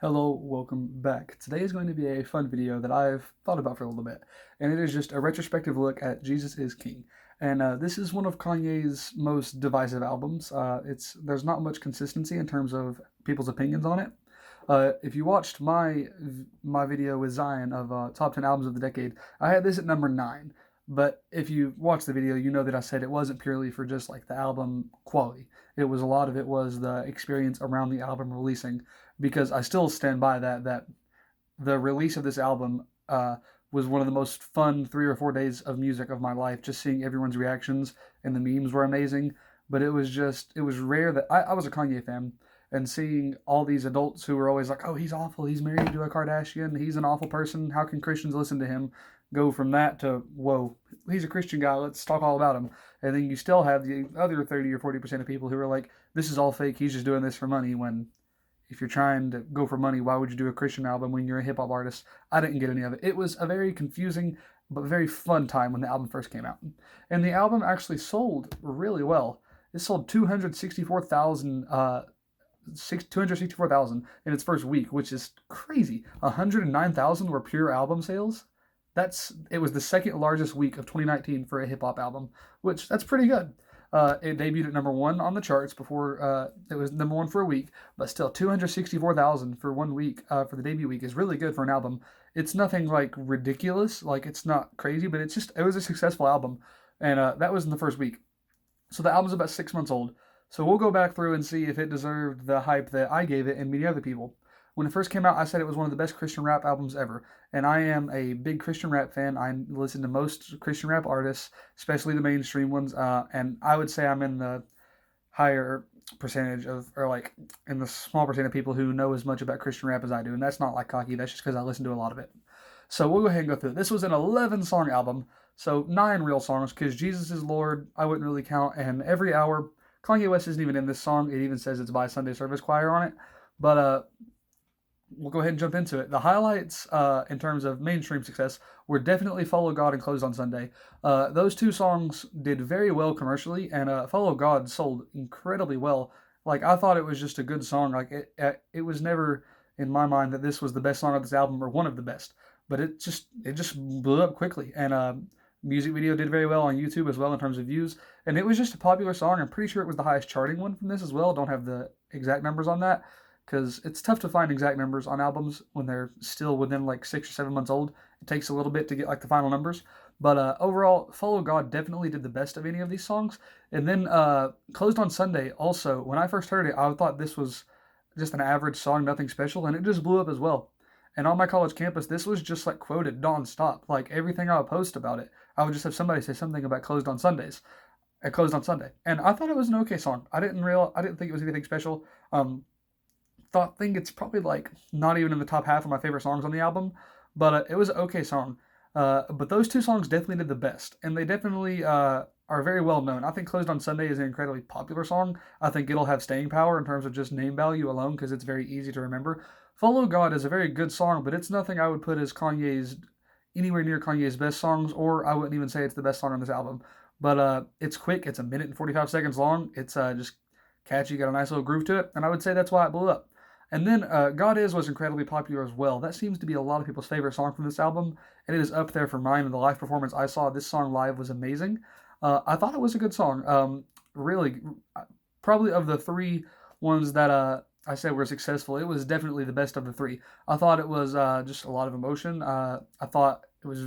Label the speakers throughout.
Speaker 1: Hello, welcome back. Today is going to be a fun video that I've thought about for a little bit, and it is just a retrospective look at Jesus is King. And this is one of Kanye's most divisive albums. There's not much consistency in terms of people's opinions on it. If you watched my video with Zion of top 10 albums of the decade, I had this at number 9. But if you watch the video, you know that I said it wasn't purely for just like the album quality. A lot of it was the experience around the album releasing, because I still stand by that the release of this album was one of the most fun 3 or 4 days of music of my life. Just seeing everyone's reactions and the memes were amazing. But it was rare that I was a Kanye fan, and seeing all these adults who were always like, "Oh, he's awful. He's married to a Kardashian. He's an awful person. How can Christians listen to him?" Go from that to, "Whoa, he's a Christian guy. Let's talk all about him." And then you still have the other 30 or 40% of people who are like, "This is all fake. He's just doing this for money." When if you're trying to go for money, why would you do a Christian album when you're a hip hop artist? I didn't get any of it. It was a very confusing but very fun time when the album first came out. And the album actually sold really well. It sold 264,000 in its first week, which is crazy. 109,000 were pure album sales. It was the second largest week of 2019 for a hip hop album, which that's pretty good. It debuted at number 1 on the charts before it was number 1 for a week, but still 264,000 for 1 week for the debut week is really good for an album. It's nothing like ridiculous, like it's not crazy, but it was a successful album, and that was in the first week. So the album's about 6 months old. So we'll go back through and see if it deserved the hype that I gave it and many other people. When it first came out, I said it was one of the best Christian rap albums ever. And I am a big Christian rap fan. I listen to most Christian rap artists, especially the mainstream ones. And I would say I'm in the higher percentage of, or like in the small percent of people who know as much about Christian rap as I do. And that's not like cocky, that's just because I listen to a lot of it. So we'll go ahead and go through it. This was an 11-song album, so 9 real songs, because Jesus is Lord, I wouldn't really count, and Every Hour. Kanye West isn't even in this song. It even says it's by Sunday Service Choir on it. But we'll go ahead and jump into it. The highlights in terms of mainstream success were definitely Follow God and Closed on Sunday. Those two songs did very well commercially, and Follow God sold incredibly well. Like, I thought it was just a good song. Like, it was never in my mind that this was the best song of this album or one of the best. But it just blew up quickly, and music video did very well on YouTube as well in terms of views, and it was just a popular song. I'm pretty sure it was the highest charting one from this as well. Don't have the exact numbers on that, because it's tough to find exact numbers on albums when they're still within like 6 or 7 months old. It takes a little bit to get like the final numbers, but overall, Follow God definitely did the best of any of these songs. And then Closed on Sunday also, when I first heard it, I thought this was just an average song, nothing special, and it just blew up as well. And on my college campus, this was just like quoted nonstop. Like everything I would post about it, I would just have somebody say something about Closed on Sundays. Closed on Sunday, and I thought it was an okay song. I didn't think it was anything special. Think it's probably like not even in the top half of my favorite songs on the album, but it was an okay song. But those two songs definitely did the best, and they definitely are very well known. I think Closed on Sunday is an incredibly popular song. I think it'll have staying power in terms of just name value alone, because it's very easy to remember. Follow God is a very good song, but it's nothing I would put as anywhere near Kanye's best songs, or I wouldn't even say it's the best song on this album. But it's quick. It's a minute and 45 seconds long. It's just catchy, got a nice little groove to it, and I would say that's why it blew up. And then God Is was incredibly popular as well. That seems to be a lot of people's favorite song from this album, and it is up there for mine. And the live performance I saw, this song live was amazing. I thought it was a good song. Really, probably of the 3 ones that I said were successful, it was definitely the best of the 3. I thought it was just a lot of emotion. I thought it was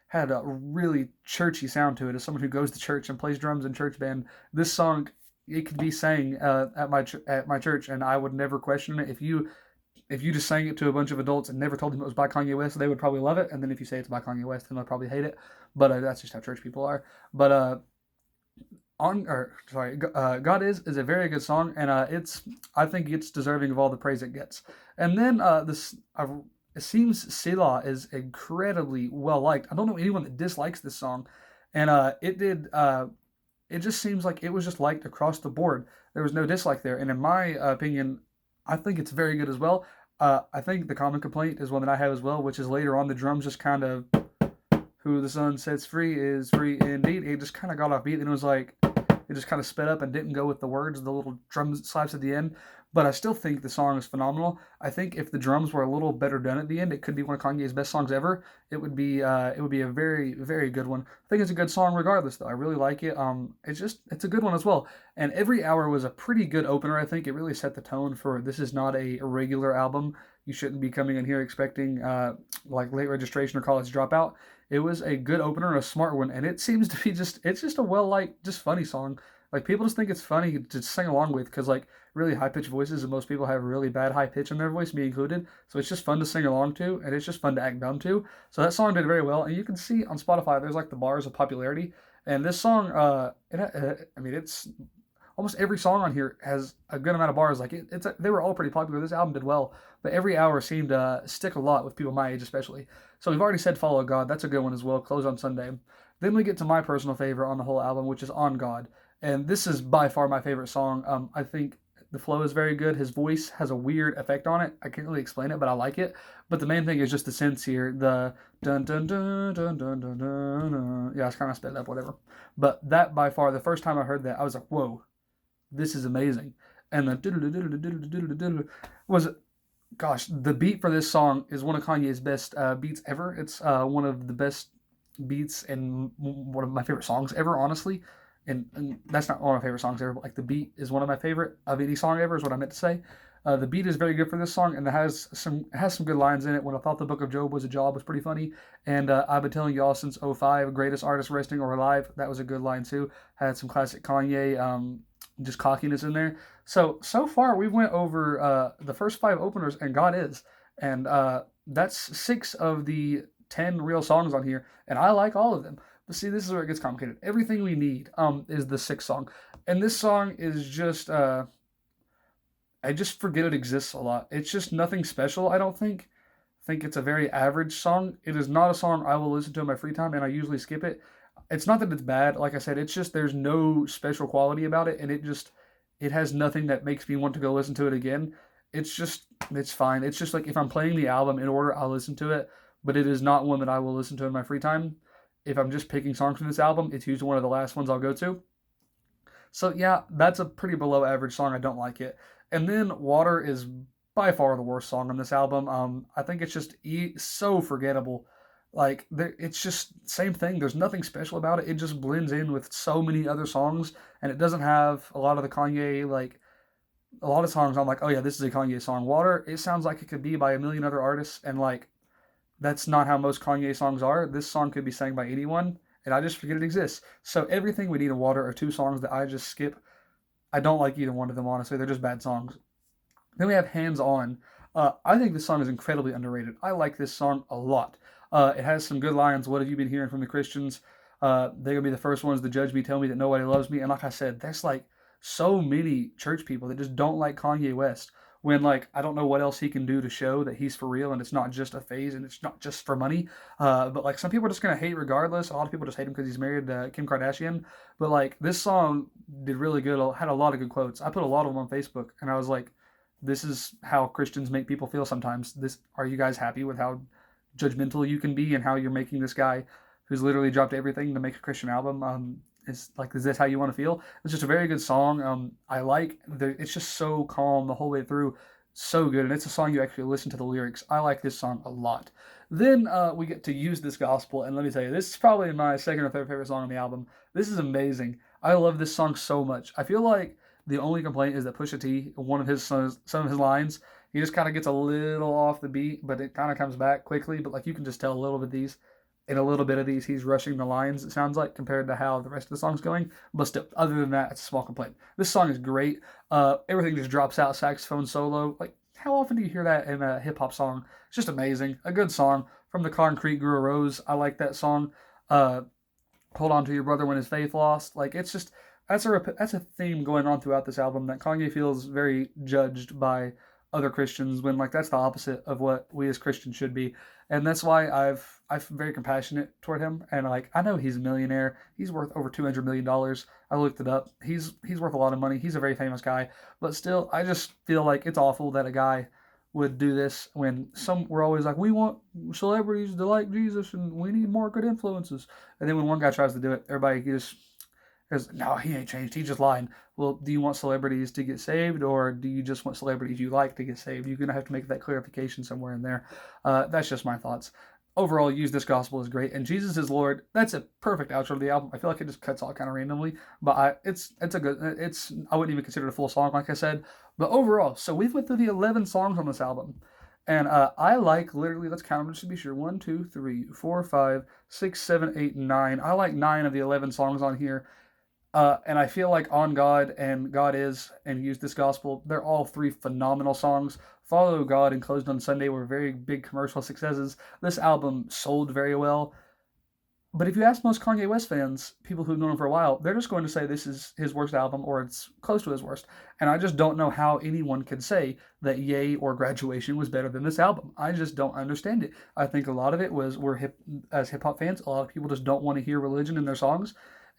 Speaker 1: had a really churchy sound to it. As someone who goes to church and plays drums in church band, this song, it could be sang at my church, and I would never question it. If you just sang it to a bunch of adults and never told them it was by Kanye West, they would probably love it. And then if you say it's by Kanye West, then they'll probably hate it. But that's just how church people are. But God is a very good song, and I think it's deserving of all the praise it gets. And then it seems Selah is incredibly well liked. I don't know anyone that dislikes this song, and it just seems like it was just liked across the board. There was no dislike there, and in my opinion, I think it's very good as well. I think the common complaint is one that I have as well, which is later on the drums just kind of, "Who the sun sets free is free indeed." It just kind of got off beat, and it was like it just kind of sped up and didn't go with the words, the little drum slaps at the end. but I still think the song is phenomenal. I think if the drums were a little better done at the end, it could be one of Kanye's best songs ever. It would be a very very good one. I think it's a good song regardless, though. I really like it. It's a good one as well. And Every Hour was a pretty good opener. I think it really set the tone for this is not a regular album. You shouldn't be coming in here expecting like late registration or college dropout. It was a good opener and a smart one, and it seems to be just a well liked, just funny song. Like people just think it's funny to sing along with because like really high pitched voices and most people have really bad high pitch in their voice, me included. So it's just fun to sing along to, and it's just fun to act dumb to. So that song did very well, and you can see on Spotify there's like the bars of popularity, and this song, I mean it's almost every song on here has a good amount of bars. Like they were all pretty popular. This album did well, but Every Hour seemed to stick a lot with people my age, especially. So we've already said Follow God. That's a good one as well. Close on Sunday. Then we get to my personal favorite on the whole album, which is On God, and this is by far my favorite song. I think the flow is very good. His voice has a weird effect on it. I can't really explain it, but I like it. But the main thing is just the synths here. The dun dun dun dun dun dun dun. Dun. Yeah, it's kind of sped up, whatever. But that by far, the first time I heard that, I was like, whoa, this is amazing. And the was, gosh, the beat for this song is one of Kanye's best beats ever. It's one of the best beats and one of my favorite songs ever, honestly. And that's not one of my favorite songs ever, but like the beat is one of my favorite of any song ever, is what I meant to say. The beat is very good for this song, and it has some good lines in it. When I thought the Book of Job was a job was pretty funny, and I've been telling y'all since '05, greatest artist resting or alive. That was a good line too. Had some classic Kanye, just cockiness in there. So far we've went over the first five openers, and God is, and that's 6 of the 10 real songs on here, and I like all of them. But see, this is where it gets complicated. Everything We Need is the sixth song, and this song is just I just forget it exists a lot. It's just nothing special. I don't think. I think it's a very average song. It is not a song I will listen to in my free time, and I usually skip it. It's not that it's bad. Like I said, it's just there's no special quality about it, and it has nothing that makes me want to go listen to it again. It's fine. It's just like if I'm playing the album in order, I'll listen to it, but it is not one that I will listen to in my free time. If I'm just picking songs from this album, it's usually one of the last ones I'll go to. So yeah, that's a pretty below average song. I don't like it. And then Water is by far the worst song on this album. I think it's just so forgettable. Like it's just same thing. There's nothing special about it. It just blends in with so many other songs, and it doesn't have a lot of the Kanye like a lot of songs. I'm like, oh yeah, this is a Kanye song. Water, it sounds like it could be by a million other artists, and like that's not how most Kanye songs are. This song could be sang by anyone, and I just forget it exists. So Everything We Need in Water are two songs that I just skip. I don't like either one of them, honestly. They're just bad songs. Then we have Hands On. I think this song is incredibly underrated. I like this song a lot. It has some good lines. What have you been hearing from the Christians? They're going to be the first ones to judge me, tell me that nobody loves me. And like I said, there's like so many church people that just don't like Kanye West. When like I don't know what else he can do to show that he's for real and it's not just a phase and it's not just for money. But like some people are just gonna hate regardless. A lot of people just hate him because he's married to Kim Kardashian. But like this song did really good. Had a lot of good quotes. I put a lot of them on Facebook, and I was like, "This is how Christians make people feel sometimes. This are you guys happy with how judgmental you can be and how you're making this guy who's literally dropped everything to make a Christian album? Is this how you want to feel? It's just a very good song. I like it's just so calm the whole way through, so good, and it's a song you actually listen to the lyrics. I like this song a lot. Then we get to Use This Gospel, and let me tell you, this is probably my second or third favorite song on the album. This is amazing. I love this song so much. I feel like the only complaint is that Pusha T, one of his some of his lines, he just kind of gets a little off the beat, but it kind of comes back quickly. But like you can just tell a little bit of these in a little bit of these, he's rushing the lines, it sounds like, compared to how the rest of the song's going. But still, other than that, it's a small complaint. This song is great. Everything just drops out, saxophone solo. Like, how often do you hear that in a hip hop song? It's just amazing. A good song. From the Concrete Grew a Rose. I like that song. Hold On to Your Brother When His Faith Lost. Like, it's just, that's a theme going on throughout this album that Kanye feels very judged by other Christians when like that's the opposite of what we as Christians should be. And that's why I'm very compassionate toward him. And like I know he's a millionaire. He's worth over $200 million. I looked it up. He's worth a lot of money. He's a very famous guy. But still, I just feel like it's awful that a guy would do this when we're always like we want celebrities to like Jesus and we need more good influences. And then when one guy tries to do it, everybody just Because no, he ain't changed. He just lying. Well, do you want celebrities to get saved, or do you just want celebrities you like to get saved? You're gonna have to make that clarification somewhere in there. That's just my thoughts. Overall, Use This Gospel is great, and Jesus is Lord. That's a perfect outro to the album. I feel like it just cuts off kind of randomly, but it's a good. It's I wouldn't even consider it a full song, like I said. But overall, so we've went through the 11 songs on this album. And I like literally, let's count them just to be sure. 1, 2, 3, 4, 5, 6, 7, 8, 9. I like 9 of the 11 songs on here. And I feel like On God and God Is and Use This Gospel, they're all three phenomenal songs. Follow God and Closed on Sunday were very big commercial successes. This album sold very well. But if you ask most Kanye West fans, people who've known him for a while, they're just going to say this is his worst album or it's close to his worst. And I just don't know how anyone could say that Yay or Graduation was better than this album. I just don't understand it. I think a lot of it was as hip hop fans, a lot of people just don't want to hear religion in their songs.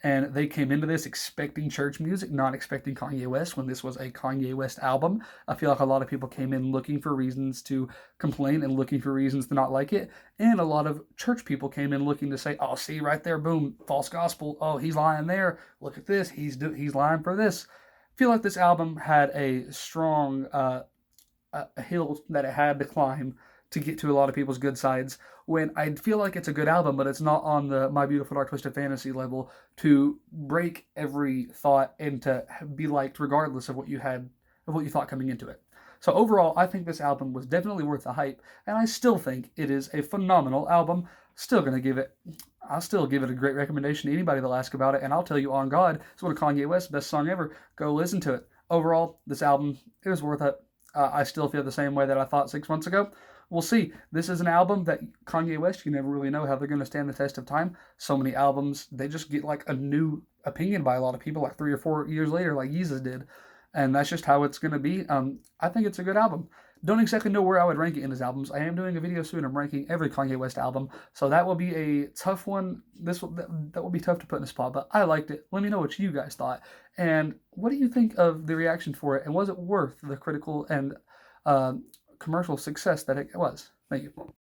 Speaker 1: And they came into this expecting church music, not expecting Kanye West when this was a Kanye West album. I feel like a lot of people came in looking for reasons to complain and looking for reasons to not like it. And a lot of church people came in looking to say, "Oh, see right there, boom, false gospel. Oh, he's lying there. Look at this. He's lying for this." I feel like this album had a strong a hill that it had to climb to get to a lot of people's good sides. When I feel like it's a good album, but it's not on the My Beautiful Dark Twisted Fantasy level to break every thought and to be liked regardless of what you thought coming into it. So overall, I think this album was definitely worth the hype, and I still think it is a phenomenal album. I'll still give it a great recommendation to anybody that'll ask about it, and I'll tell you on God, it's one of Kanye West's best song ever. Go listen to it. Overall, this album, it was worth it. I still feel the same way that I thought 6 months ago. We'll see. This is an album that Kanye West, you never really know how they're going to stand the test of time. So many albums, they just get like a new opinion by a lot of people, like 3 or 4 years later, like Yeezus did. And that's just how it's going to be. I think it's a good album. Don't exactly know where I would rank it in his albums. I am doing a video soon. I'm ranking every Kanye West album. So that will be a tough one. That will be tough to put in a spot, but I liked it. Let me know what you guys thought. And what do you think of the reaction for it? And was it worth the critical and commercial success that it was? Thank you.